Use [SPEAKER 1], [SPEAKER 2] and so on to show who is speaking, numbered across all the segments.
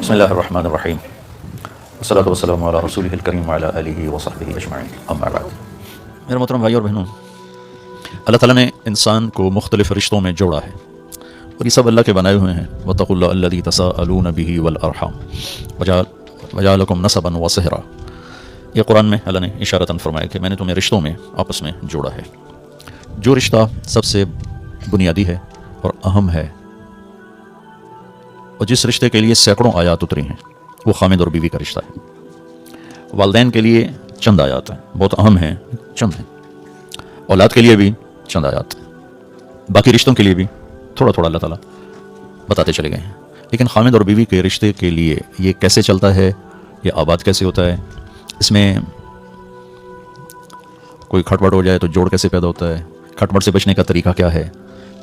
[SPEAKER 1] بسم اللہ الرحمن الرحیم والصلاۃ والسلام علی رسولہ الکریم وعلی آلہ وصحبہ اجمعین اما بعد۔ میرے محترم بھائی اور بہنوں، اللہ تعالیٰ نے انسان کو مختلف رشتوں میں جوڑا ہے اور یہ سب اللہ کے بنائے ہوئے ہیں۔ واتقوا اللہ الذی تساءلون بہ والارحام وجعلکم نسبا وصہرا۔ یہ قرآن میں اللہ نے اشارتاً فرمایا کہ میں نے تمہیں رشتوں میں آپس میں جوڑا ہے۔ جو رشتہ سب سے بنیادی ہے اور اہم ہے اور جس رشتے کے لیے سینکڑوں آیات اتری ہیں وہ خامد اور بیوی کا رشتہ ہے۔ والدین کے لیے چند آیات ہیں، بہت اہم ہیں، چند ہیں۔ اولاد کے لیے بھی چند آیات، باقی رشتوں کے لیے بھی تھوڑا تھوڑا اللہ تعالیٰ بتاتے چلے گئے ہیں۔ لیکن خامد اور بیوی کے رشتے کے لیے یہ کیسے چلتا ہے، یہ آباد کیسے ہوتا ہے، اس میں کوئی کھٹ پٹ ہو جائے تو جوڑ کیسے پیدا ہوتا ہے، کھٹ پٹ سے بچنے کا طریقہ کیا ہے،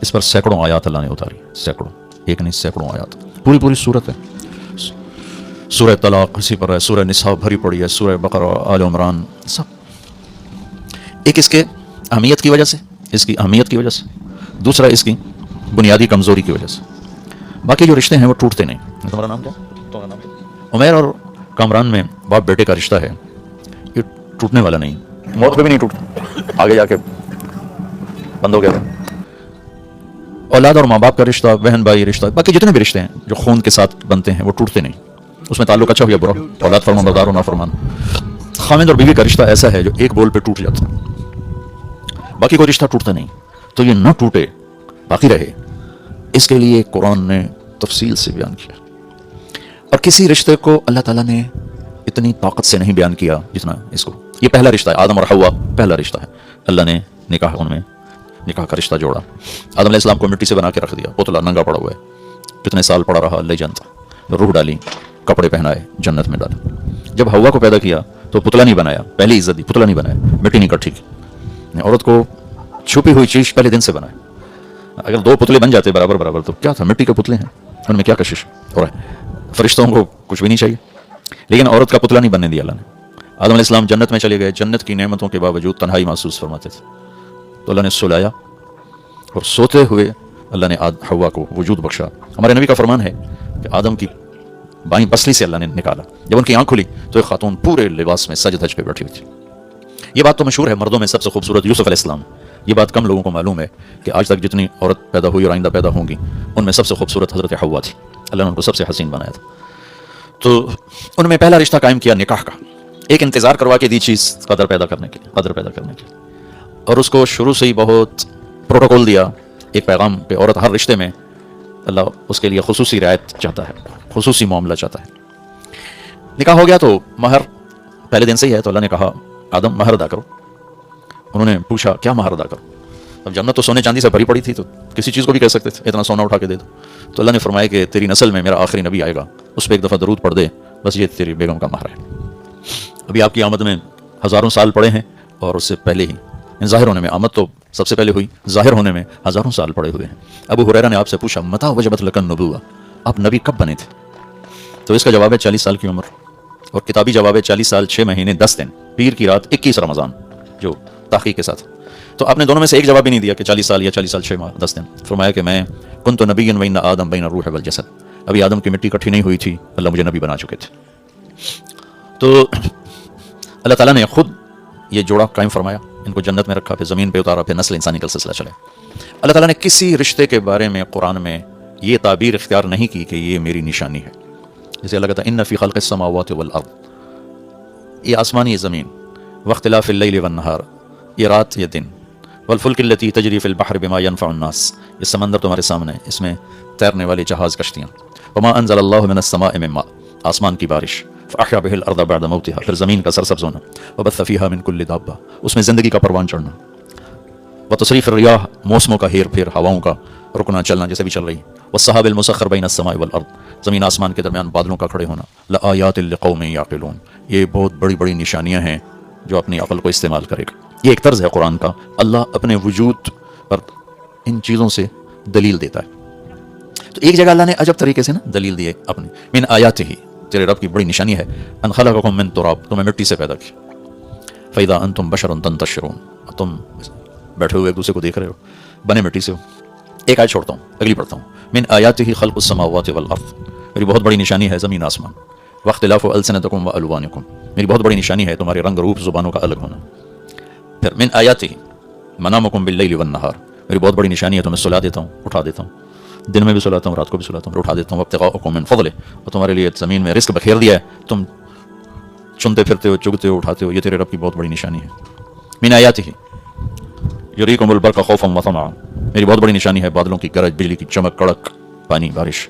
[SPEAKER 1] اس پر سینکڑوں آیات اللہ نے اتاری، سینکڑوں، ایک نہیں سینکڑوں آیات، پوری صورت ہے۔ سورہ طلاق اسی پر ہے، سورہ نساء بھری پڑی ہے، سورہ بقرہ، آل عمران، سب ایک اس کے اہمیت کی وجہ سے، اس کی اہمیت کی وجہ سے، دوسرا اس کی بنیادی کمزوری کی وجہ سے۔ باقی جو رشتے ہیں وہ ٹوٹتے نہیں۔ تمہارا نام کیا؟ تمہارا نام کیا؟ عمیر اور کامران میں باپ بیٹے کا رشتہ ہے، یہ ٹوٹنے والا نہیں، موت پہ بھی نہیں ٹوٹتا، آگے جا کے بند ہو گیا۔ اولاد اور ماں باپ کا رشتہ، بہن بھائی رشتہ، باقی جتنے بھی رشتے ہیں جو خون کے ساتھ بنتے ہیں وہ ٹوٹتے نہیں، اس میں تعلق اچھا ہو یا برا، اولاد فرمان بردار ہو نافرمان۔ خامد اور بیوی کا رشتہ ایسا ہے جو ایک بول پہ ٹوٹ جاتا ہے، باقی کوئی رشتہ ٹوٹتا نہیں۔ تو یہ نہ ٹوٹے، باقی رہے، اس کے لیے قرآن نے تفصیل سے بیان کیا، اور کسی رشتے کو اللہ تعالیٰ نے اتنی طاقت سے نہیں بیان کیا جتنا اس کو۔ یہ پہلا رشتہ ہے، آدم اور حوا پہلا رشتہ ہے، اللہ نے ان میں نکاح کا رشتہ جوڑا۔ آدم علیہ السلام کو مٹی سے بنا کے رکھ دیا، پتلا ننگا پڑا ہوا ہے، کتنے سال پڑا رہا اللہ جانتا، روح ڈالی، کپڑے پہنائے، جنت میں ڈالا۔ جب حوا کو پیدا کیا تو پتلا نہیں بنایا، پہلی عزت دی، پتلا نہیں بنایا، مٹی نہیں کٹھی کی، عورت کو چھپی ہوئی چیز پہلے دن سے بنایا۔ اگر دو پتلے بن جاتے برابر تو کیا تھا، مٹی کے پتلے ہیں، ان میں کیا کشش اور فرشتوں کو کچھ بھی نہیں چاہیے، لیکن عورت کا پتلا نہیں بننے دیا اللہ نے۔ آدم علیہ السلام جنت میں چلے گئے، جنت کی نعمتوں کے باوجود تنہائی محسوس فرماتے تھے، تو اللہ نے سلایا، اور سوتے ہوئے اللہ نے حوا کو وجود بخشا۔ ہمارے نبی کا فرمان ہے کہ آدم کی بائیں پسلی سے اللہ نے نکالا، جب ان کی آنکھ کھلی تو ایک خاتون پورے لباس میں سج دھج پہ بیٹھی ہوئی تھی۔ یہ بات تو مشہور ہے، مردوں میں سب سے خوبصورت یوسف علیہ السلام۔ یہ بات کم لوگوں کو معلوم ہے کہ آج تک جتنی عورت پیدا ہوئی اور آئندہ پیدا ہوں گی، ان میں سب سے خوبصورت حضرت حوا تھی، اللہ نے ان کو سب سے حسین بنایا تھا۔ تو ان میں پہلا رشتہ قائم کیا نکاح کا، ایک انتظار کروا کے دی چیز قدر پیدا کرنے کے لیے، اور اس کو شروع سے ہی بہت پروٹوکول دیا، ایک پیغام پہ۔ عورت ہر رشتے میں اللہ اس کے لیے خصوصی رعایت چاہتا ہے، خصوصی معاملہ چاہتا ہے۔ نکاح ہو گیا تو مہر پہلے دن سے ہی ہے، تو اللہ نے کہا آدم مہر ادا کرو۔ انہوں نے پوچھا کیا مہر ادا کرو؟ اب جنت تو سونے چاندی سے بھری پڑی تھی، تو کسی چیز کو بھی کہہ سکتے تھے اتنا سونا اٹھا کے دے دو۔ تو اللہ نے فرمایا کہ تیری نسل میں میرا آخری نبی آئے گا، اس پہ ایک دفعہ درود پڑھ دے، بس یہ تیری بیگم کا مہر ہے۔ ابھی آپ کی آمد میں ہزاروں سال پڑے ہیں، اور اس سے پہلے ہی ظاہر ہونے میں، آمد تو سب سے پہلے ہوئی، ظاہر ہونے میں ہزاروں سال پڑے ہوئے ہیں۔ ابو ہریرہ نے آپ سے پوچھا متى وجبت لک النبوۃ، آپ نبی کب بنے تھے؟ تو اس کا جواب ہے 40 سال کی عمر، اور کتابی جواب ہے 40 سال 6 مہینے 10 دن، پیر کی رات 21 رمضان، جو تحقیق کے ساتھ۔ تو آپ نے دونوں میں سے ایک جواب بھی نہیں دیا کہ 40 سال یا 40 سال 6 ماہ 10 دن۔ فرمایا کہ میں کنت نبیا وان آدم بین الروح والجسد، ابھی آدم کی مٹی کٹھی نہیں ہوئی تھی، اللہ مجھے نبی بنا چکے تھے۔ تو اللہ تعالیٰ نے خود یہ جوڑا قائم فرمایا، ان کو جنت میں رکھا، پھر زمین پہ اتارا، پھر نسل انسانی کا سلسلہ چلے۔ اللہ تعالیٰ نے کسی رشتے کے بارے میں قرآن میں یہ تعبیر اختیار نہیں کی کہ یہ میری نشانی ہے۔ جیسے اللہ کہتا ہے ان فی خلق السماوات والارض، یہ آسمان یہ زمین، واختلاف اللیل والنہار، یہ رات یہ دن، والفلک التی تجری فی البحر بما ینفع الناس، یہ سمندر تمہارے سامنے، اس میں تیرنے والی جہاز کشتیاں، وما انزل اللہ من السماء من ماء، آسمان کی بارش، فاحیا بہ الارض بعد موتها، پھر زمین کا سرسبز ہونا، وبث فیہا من کل دابہ، اس میں زندگی کا پروان چڑھنا، وتصریف الریاح، موسموں کا ہیر پھیر، ہواؤں کا رکنا چلنا جیسے بھی چل رہی، والسحاب المسخر بین السماء والارض، زمین آسمان کے درمیان بادلوں کا کھڑے ہونا، لآیات لقوم یعقلون، یہ بہت بڑی بڑی نشانیاں ہیں جو اپنی عقل کو استعمال کرے گا۔ یہ ایک طرز ہے قرآن کا، اللہ اپنے وجود پر ان چیزوں سے دلیل دیتا ہے۔ تو ایک جگہ اللہ نے عجب طریقے سے نا دلیل دی ہے اپنی، من آیات ہی، تیرے رب کی بڑی نشانی ہے، ان خلقکم من تراب، تمہیں مٹی سے پیدا کیا، فاذا انتم بشر تنتشرون، تم بیٹھے ہوئے ایک دوسرے کو دیکھ رہے ہو، بنے مٹی سے ہو۔ ایک آیت چھوڑتا ہوں، اگلی پڑھتا ہوں، من آیاتہ خلق السماوات والارض، میری بہت بڑی نشانی ہے زمین آسمان. واختلاف السنتکم والوانکم, میری بہت بڑی نشانی ہے تمہارے رنگ روپ زبانوں کا الگ ہونا. پھر من آیاتہ منامکم باللیل والنہار, میری بہت بڑی نشانی ہے تمہیں سلا دیتا ہوں, اٹھا دیتا ہوں, دن میں بھی سلاتا ہوں, رات کو بھی سلاتا ہوں, اٹھا دیتا ہوں. وابتغاءکم من فضلہ, اور تمہارے لیے زمین میں رزق بکھیر دیا ہے, تم چنتے پھرتے ہو, چگتے ہو, اٹھاتے ہو. یہ تیرے رب کی بہت بڑی نشانی ہے. من آیاتہ یریکم البرق خوفا وطمعا, میری بہت بڑی نشانی ہے بادلوں کی گرج, بجلی کی چمک, کڑک, پانی, بارش.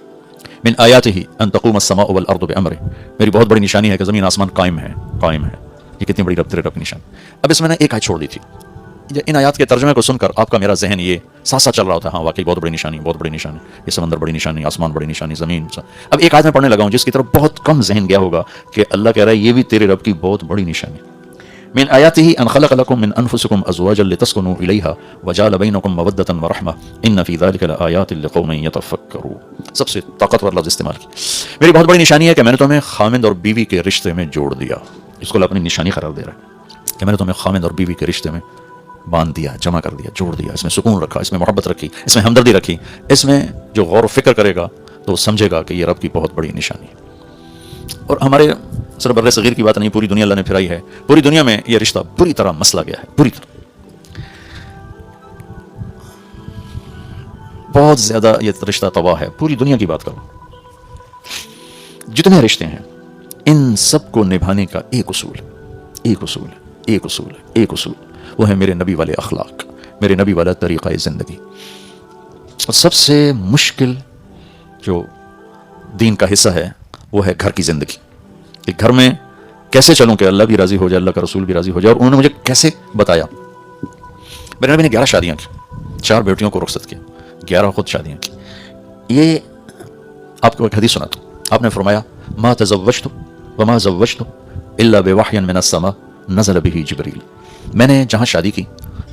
[SPEAKER 1] من آیاتہ ان تقوم السماء والارض بامرہ, میری بہت بڑی نشانی ہے کہ زمین آسمان قائم ہے, قائم ہے. یہ کتنی بڑی تیرے رب کی نشانی. اب اس میں نے ایک آیت چھوڑ دی تھی. ان آیات کے ترجمے کو سن کر آپ کا میرا ذہن یہ ساتھ ساتھ چل رہا ہوتا ہے, ہاں واقعی بہت بڑی نشانی, بہت بڑی نشانی, یہ سمندر بڑی نشانی, آسمان بڑی نشانی, زمین. اب ایک آیت میں پڑھنے لگا ہوں جس کی طرف بہت کم ذہن گیا ہوگا کہ اللہ کہہ رہا ہے یہ بھی تیرے رب کی بہت بڑی نشانی. من آیاتہ ان خلق لکم من انفسکم ازواجا لتسکنوا الیہا وجعل بینکم مودۃ ورحمہ ان فی ذلک لآیات لقوم یتفکرون. سب سے طاقتور لفظ استعمال کی. میری بہت بڑی نشانی ہے کہ میں نے تمہیں خامند اور بیوی کے رشتے میں جوڑ دیا. اس کو اپنی نشانی قرار دے رہا ہے کہ میں نے تمہیں خامند اور بیوی کے رشتے میں باندھ دیا, جمع کر دیا, جوڑ دیا. اس میں سکون رکھا, اس میں محبت رکھی, اس میں ہمدردی رکھی. اس میں جو غور و فکر کرے گا تو وہ سمجھے گا کہ یہ رب کی بہت بڑی نشانی ہے. اور ہمارے صرف بر صغیر کی بات نہیں, پوری دنیا اللہ نے پھرائی ہے. پوری دنیا میں یہ رشتہ پوری طرح مسلا گیا ہے, پوری طرح. بہت زیادہ یہ رشتہ تباہ ہے. پوری دنیا کی بات کرو, جتنے رشتے ہیں ان سب کو نبھانے کا ایک اصول, ایک اصول, ایک اصول, ایک اصول, وہ ہے میرے نبی والے اخلاق, میرے نبی والا طریقہ زندگی. اور سب سے مشکل جو دین کا حصہ ہے وہ ہے گھر کی زندگی, کہ گھر میں کیسے چلوں کہ اللہ بھی راضی ہو جائے, اللہ کا رسول بھی راضی ہو جائے. اور انہوں نے مجھے کیسے بتایا. میرے نبی نے 11 شادیاں کی, 4 بیٹیوں کو رخصت کیا, 11 خود شادیاں کی. یہ آپ کو ایک حدیث سناتا ہوں. آپ نے فرمایا ما تزوجت وما زوجت الا بوحی من السماء نزل به جبریل. میں نے جہاں شادی کی,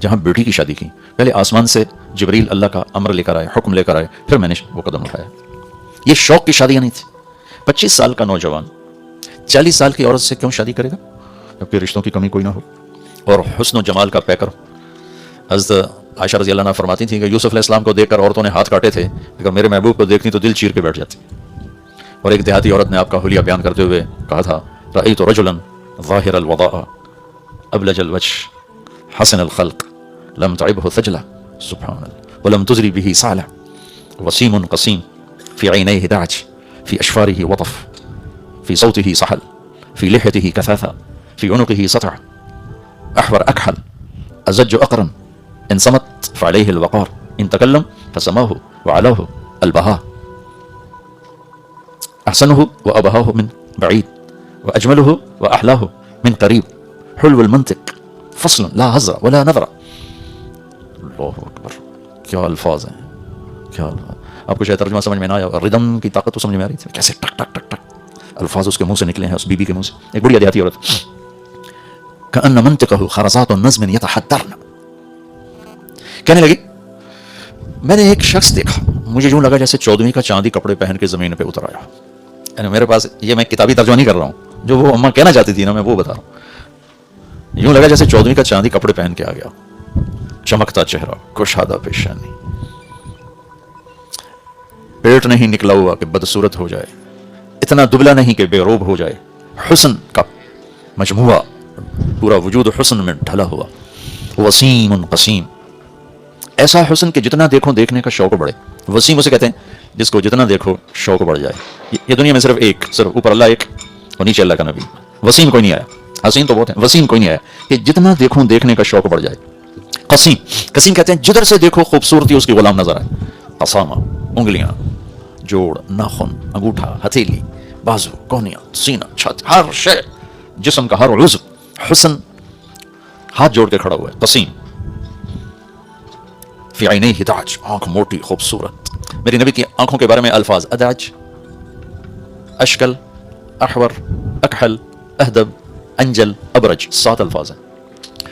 [SPEAKER 1] جہاں بیٹی کی شادی کی, پہلے آسمان سے جبریل اللہ کا امر لے کر آئے, حکم لے کر آئے, پھر میں نے وہ قدم اٹھایا. یہ شوق کی شادیاں نہیں تھی. 25 سال کا نوجوان 40 سال کی عورت سے کیوں شادی کرے گا جبکہ رشتوں کی کمی کوئی نہ ہو اور حسن و جمال کا پیکر. حضرت عائشہ رضی اللہ عنہ فرماتی تھیں کہ یوسف علیہ السلام کو دیکھ کر عورتوں نے ہاتھ کاٹے تھے, اگر میرے محبوب کو دیکھتی تو دل چیر کے بیٹھ جاتی. اور ایک دیہاتی عورت نے آپ کا حلیہ بیان کرتے ہوئے کہا تھا رأیت رجلا ظاہر الوضاء ابلج الوجه حسن الخلق لم تعبه ثجلة سبحان الله ولم تزري به صالة وسيم قسيم في عينيه دعج في أشفاره وطف في صوته صحل في لحيته كثاثة في عنقه سطع أحور أكحل أزج أقرن إن صمت فعليه الوقار إن تكلم فسماه وعلاه البهاء أحسنه وأبهاه من بعيد وأجمله وأحلاه من قريب حلو المنطق فصل لا هزر ولا نظر. اللہ اکبر, کیا الفاظ ہیں, کیا الفاظ. آپ کو شاید ترجمہ سمجھ میں نہ آیا, ردم کی طاقت تو سمجھ میں آ رہی تھی, کیسے ٹک ٹک ٹک ٹک الفاظ اس کے منہ سے نکلے ہیں, اس بی بی کے منہ سے. ایک بڑی دیہاتی عورت كأن منطقه خرزات النظم يتحدرن, کہنے لگی میں نے ایک شخص دیکھا, مجھے یوں لگا جیسے 14ویں کا چاندی کپڑے پہن کے زمین پہ اتر آیا. یعنی میرے پاس یہ میں کتابی ترجمہ نہیں کر رہا ہوں, جو وہ اماں کہنا چاہتی تھی نا میں وہ بتا رہا ہوں. یوں لگا جیسے 14ویں کا چاندی کپڑے پہن کے آ گیا, چمکتا چہرہ, کشادہ پیشانی, پیٹ نہیں نکلا ہوا کہ بدصورت ہو جائے, اتنا دبلا نہیں کہ بے روب ہو جائے, حسن کا مجموعہ, پورا وجود حسن میں ڈھلا ہوا, وسیم قسیم, ایسا حسن کہ جتنا دیکھو دیکھنے کا شوق بڑھے. وسیم اسے کہتے ہیں جس کو جتنا دیکھو شوق بڑھ جائے. یہ دنیا میں صرف اوپر اللہ ایک اور نیچے اللہ کا نبی. وسیم کوئی نہیں آیا, حسین تو بہت ہیں, وسیم کوئی نہیں آیا کہ جتنا دیکھو دیکھنے کا شوق بڑھ جائے. قسیم, قسیم کہتے ہیں جدھر سے دیکھو خوبصورتی اس کی غلام نظر آئے. قسامہ, انگلیاں, جوڑ, ناخن, انگوٹھا, ہتھیلی, بازو, کونیاں, سینہ, چھت, ہر شے, جسم کا ہر عضو حسن ہاتھ جوڑ کے کھڑا ہوا ہے. قسیم فی عینیہ دعج, آنکھ موٹی خوبصورت. میری نبی کی آنکھوں کے بارے میں الفاظ ادعج, اشکل, احور, اکحل, اہدب, انجل, ابرج, 7 الفاظ ہیں.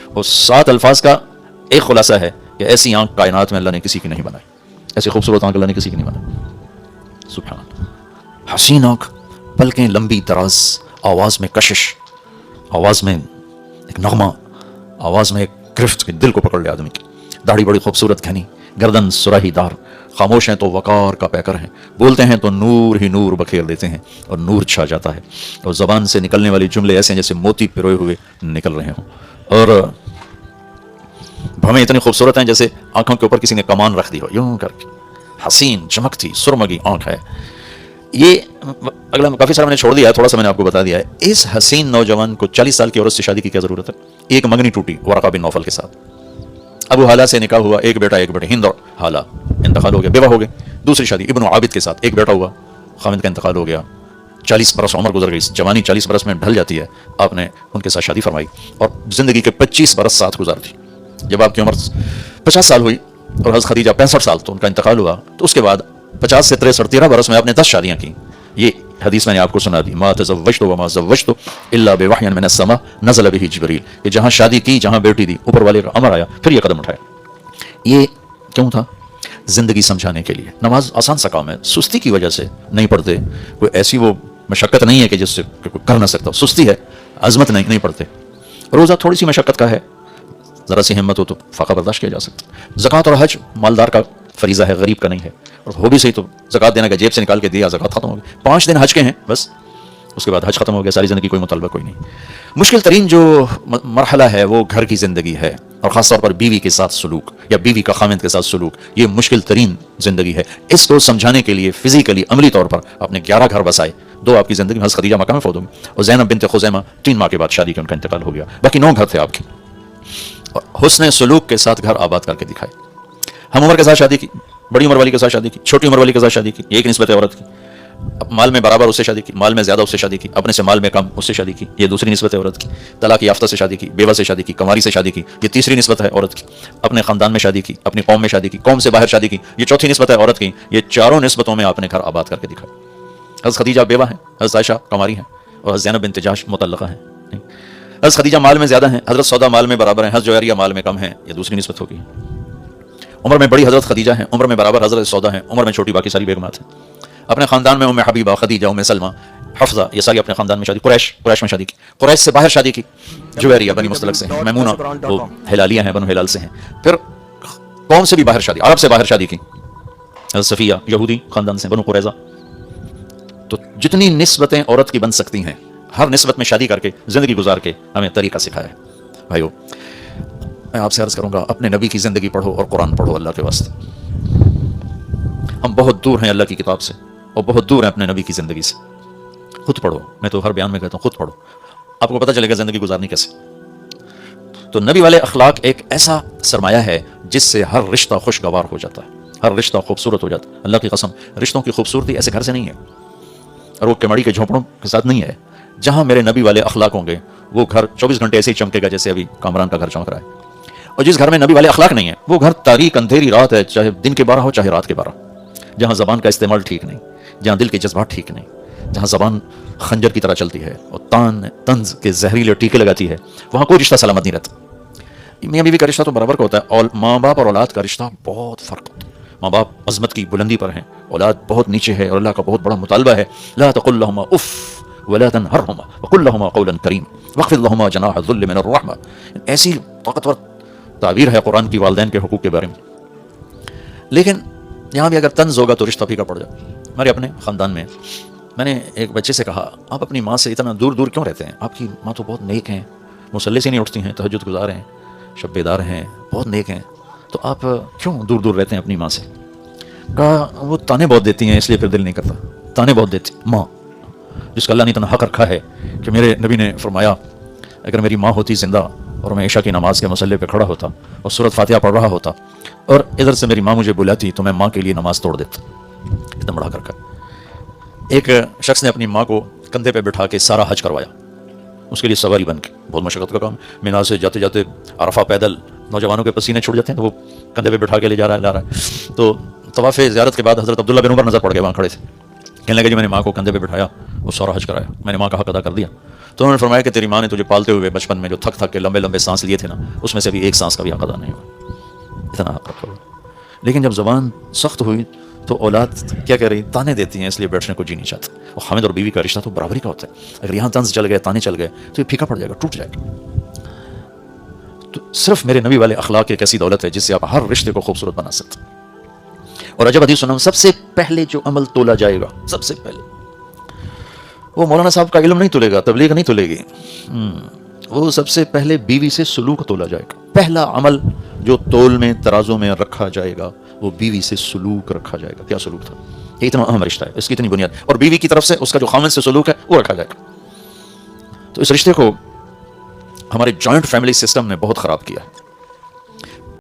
[SPEAKER 1] اور 7 الفاظ کا ایک خلاصہ ہے کہ ایسی آنکھ کائنات میں اللہ نے کسی کی نہیں بنائی, ایسی خوبصورت آنکھ اللہ نے کسی کی نہیں بنائی. سبحان. حسین آنکھ, پلکیں لمبی دراز, آواز میں کشش, آواز میں ایک نغمہ, آواز میں ایک گرفت کہ دل کو پکڑ لے آدمی کی. داڑھی بڑی خوبصورت گھنی, گردن سراہی دار, خاموش ہیں تو وقار کا پیکر ہیں، بولتے ہیں تو نور ہی نور بکھیر دیتے ہیں اور نور چھا جاتا ہے، اور زبان سے نکلنے والے جملے ایسے ہیں جیسے موتی پروئے ہوئے نکل رہے ہوں، اور ہمیں اتنی خوبصورت ہیں جیسے آنکھوں کے اوپر کسی نے کمان رکھ دی ہو، یوں کر کے حسین چمکتی سرمگی آنکھ ہے. یہ اگلا کافی سارا میں نے چھوڑ دیا ہے، تھوڑا سا میں نے آپ کو بتا دیا ہے. اس حسین نوجوان کو 40 سال کی عورت سے شادی کی کیا ضرورت ہے؟ ایک منگنی ٹوٹی ورقہ بن نوفل کے ساتھ، ابو حالہ سے نکاح ہوا، ایک بیٹا ایک بیٹے، ہند اور حالہ انتقال ہو گیا، بیوہ ہو گئے. دوسری شادی ابن عابد کے ساتھ، ایک بیٹا ہوا، خامد کا انتقال ہو گیا. 40 برس عمر گزر گئی، جوانی 40 برس میں ڈھل جاتی ہے. آپ نے ان کے ساتھ شادی فرمائی اور زندگی کے 25 برس ساتھ گزار دی. جب آپ کی عمر 50 سال ہوئی اور حضرت خدیجہ 65 سال تو ان کا انتقال ہوا، تو اس کے بعد 50 سے 63 13 برس میں آپ نے 10 شادیاں کی. یہ حدیث میں نے آپ کو سنا دی، ما تزوجت وما زوجت الا بوحی من السماء نزل به جبریل، کہ جہاں شادی کی، جہاں بیٹی دی، اوپر والے کا امر آیا، پھر یہ قدم اٹھایا. یہ کیوں تھا؟ زندگی سمجھانے کے لیے. نماز آسان سا کام ہے، سستی کی وجہ سے نہیں پڑھتے. کوئی ایسی وہ مشقت نہیں ہے کہ جس سے کوئی کر نہ سکتا، سستی ہے، عظمت نہیں پڑھتے. روزہ تھوڑی سی مشقت کا ہے، ذرا سی ہمت ہو تو فاقہ برداشت کیا جا سکتا. زکوٰۃ اور حج مالدار کا فریضہ ہے، غریب کا نہیں ہے. اور ہو بھی صحیح تو زکوٰۃ دینا کا جیب سے نکال کے دیا، زکوٰۃ ختم ہو گئی. 5 دن حج کے ہیں بس، اس کے بعد حج ختم ہو گیا، ساری زندگی کوئی مطالبہ کوئی نہیں. مشکل ترین جو مرحلہ ہے وہ گھر کی زندگی ہے، اور خاص طور پر بیوی کے ساتھ سلوک یا بیوی کا خامند کے ساتھ سلوک، یہ مشکل ترین زندگی ہے. اس کو سمجھانے کے لیے فزیکلی عملی طور پر آپ نے 11 گھر بسائے. 2 آپ کی زندگی میں، حضرت خدیجہ مکہ میں فوت ہو گئی، اور زینب بنت خزیمہ 3 ماہ کے بعد شادی کے ان کا انتقال ہو گیا. باقی 9 گھر تھے آپ کے، اور حسن سلوک کے ساتھ گھر آباد کر کے دکھائے. ہم عمر کے ساتھ شادی کی، بڑی عمر والی کے ساتھ شادی کی، چھوٹی عمر والی کے ساتھ شادی کی، یہ ایک نسبت ہے عورت کی. مال میں برابر اس سے شادی کی، مال میں زیادہ اس سے شادی کی، اپنے سے مال میں کم اس سے شادی کی، یہ دوسری نسبت ہے عورت کی. طلاق یافتہ سے شادی کی، بیوہ سے شادی کی، کنواری سے شادی کی، یہ تیسری نسبت ہے عورت کی. اپنے خاندان میں شادی کی، اپنی قوم میں شادی کی، قوم سے باہر شادی کی، یہ چوتھی نسبت ہے عورت کی. یہ چاروں نسبتوں میں آپ نے گھر آباد کر کے دکھایا. حضرت خدیجہ بیوہ ہیں، حضرت عائشہ کنواری ہیں، اور حضرت زینب بنت جحش مطلقہ ہیں. حضرت خدیجہ مال میں زیادہ ہیں، حضرت سودا مال میں برابر ہیں، حضرت جویریہ مال میں کم ہیں، یہ دوسری نسبت ہوگی. عمر میں بڑی حضرت خدیجہ ہیں، عمر میں برابر حضرت سودا ہیں، عمر میں چھوٹی باقی ساری بیگمات ہیں. اپنے خاندان میں ام حبیبہ، خدیجہ، ام سلمہ، حفصہ، یہ ساری اپنے خاندان میں شادی. قریش میں شادی کی، قریش سے باہر شادی کی، جویریہ بنی مستلق سے ہیں، میمونہ وہ ہلالیہ ہیں، بنو ہلال سے ہیں. پھر قوم سے بھی باہر شادی، عرب سے باہر شادی کی، حضرت صفیہ یہودی خاندان سے، بنو قریظہ. تو جتنی نسبتیں عورت کی بن سکتی ہیں، ہر نسبت میں شادی کر کے زندگی گزار کے ہمیں طریقہ سکھایا ہے. بھائیو، میں آپ سے عرض کروں گا، اپنے نبی کی زندگی پڑھو اور قرآن پڑھو اللہ کے واسطے. ہم بہت دور ہیں اللہ کی کتاب سے، اور بہت دور ہیں اپنے نبی کی زندگی سے. خود پڑھو، میں تو ہر بیان میں کہتا ہوں خود پڑھو، آپ کو پتہ چلے گا زندگی گزارنی کیسے. تو نبی والے اخلاق ایک ایسا سرمایہ ہے جس سے ہر رشتہ خوشگوار ہو جاتا ہے، ہر رشتہ خوبصورت ہو جاتا ہے. اللہ کی قسم، رشتوں کی خوبصورتی ایسے گھر سے نہیں ہے، اور وہ کمڑی کے جھونپڑوں کے ساتھ نہیں ہے. جہاں میرے نبی والے اخلاق ہوں گے وہ گھر 24 گھنٹے ایسے ہی چمکے گا جیسے ابھی کامران کا گھر چمک رہا ہے. اور جس گھر میں نبی والے اخلاق نہیں ہے وہ گھر تاریک اندھیری رات ہے، چاہے دن کے 12 ہو چاہے رات کے 12. جہاں زبان کا استعمال ٹھیک نہیں، جہاں دل کے جذبات ٹھیک نہیں، جہاں زبان خنجر کی طرح چلتی ہے اور طنز کے زہریلے ٹیکے لگاتی ہے، وہاں کوئی رشتہ سلامت نہیں رہتا. میاں بیوی کا رشتہ تو برابر کا ہوتا ہے، اور ماں باپ اور اولاد کا رشتہ بہت فرق ہوتا ہے. ماں باپ عظمت کی بلندی پر ہیں، اولاد بہت نیچے ہے، اور اللہ کا بہت بڑا مطالبہ ہے، لا تقل لهما اف ولا تنهرهما وقل لهما قولا كريما واخفض لهما جناح الذل من الرحمة. ایسی طاقتور تعبیر ہے قرآن کی والدین کے حقوق کے بارے میں. لیکن یہاں بھی اگر طنز ہوگا تو رشتہ پھیکا پڑ جائے. ہمارے اپنے خاندان میں میں نے ایک بچے سے کہا، آپ اپنی ماں سے اتنا دور دور کیوں رہتے ہیں؟ آپ کی ماں تو بہت نیک ہیں، مصلی سے نہیں اٹھتی ہیں، تہجد گزار ہیں، شب بیدار ہیں، بہت نیک ہیں، تو آپ کیوں دور دور رہتے ہیں اپنی ماں سے؟ کہا وہ تانے بہت دیتی ہیں اس لیے پھر دل نہیں کرتا. تانے بہت دیتی ماں، جس کا اللہ نے اتنا حق رکھا ہے کہ میرے نبی نے فرمایا اگر میری ماں ہوتی زندہ اور میں عشاء کی نماز کے مصلی پہ کھڑا ہوتا اور سورۃ فاتحہ پڑھ رہا ہوتا اور ادھر سے میری ماں مجھے بلاتی تو میں ماں کے لیے نماز توڑ دیتا. اتنا بڑا کر. ایک شخص نے اپنی ماں کو کندھے پہ بٹھا کے سارا حج کروایا، اس کے لیے سواری بن کے، بہت مشقت کا کام. مینا سے جاتے جاتے عرفہ پیدل، نوجوانوں کے پسینے چھوٹ جاتے ہیں تو وہ کندھے پہ بٹھا کے لے جا رہا ہے. تو طواف زیارت کے بعد حضرت عبداللہ بن عمر نظر پڑ گئے وہاں کھڑے تھے. کہنے لگے جی میں نے ماں کو کندھے پہ بٹھایا، وہ سارا حج کرایا، میں نے ماں کا حق ادا کر دیا. تو انہوں نے فرمایا کہ تیری ماں نے تجھے پالتے ہوئے بچپن میں جو تھک تھک کے لمبے لمبے سانس لیے تھے نا، اس میں سے بھی ایک سانس کا بھی حق ادا نہیں ہوا. اتنا حق رکھا. لیکن جب زبان سخت ہوئی تو اولاد کیا کہہ رہی؟ تانے دیتی ہیں، اس لیے بیٹھنے کو جی نہیں چاہتا. اور خامد اور بیوی کا رشتہ تو برابری کا ہوتا ہے. اگر یہاں طنز چل گئے، تانے چل گئے تو یہ پھیکا پڑ جائے گا، ٹوٹ جائے گا. تو صرف میرے نبی والے اخلاق ایک ایسی دولت ہے جس سے آپ ہر رشتے کو خوبصورت بنا سکتے ہیں. اور عجب حدیث سنو، سب سے پہلے جو عمل تولا جائے گا، سب سے پہلے وہ مولانا صاحب کا علم نہیں تولے گا، تبلیغ نہیں تولے گی، وہ سب سے پہلے بیوی سے سلوک تولا جائے گا. پہلا عمل جو تول میں ترازو میں رکھا جائے گا وہ بیوی سے سلوک رکھا جائے گا. کیا سلوک تھا؟ یہ اتنا اہم رشتہ ہے، اس کی اتنی بنیاد، اور بیوی کی طرف سے اس کا جو خامن سے سلوک ہے وہ رکھا جائے گا. تو اس رشتے کو ہمارے جوائنٹ فیملی سسٹم نے بہت خراب کیا ہے.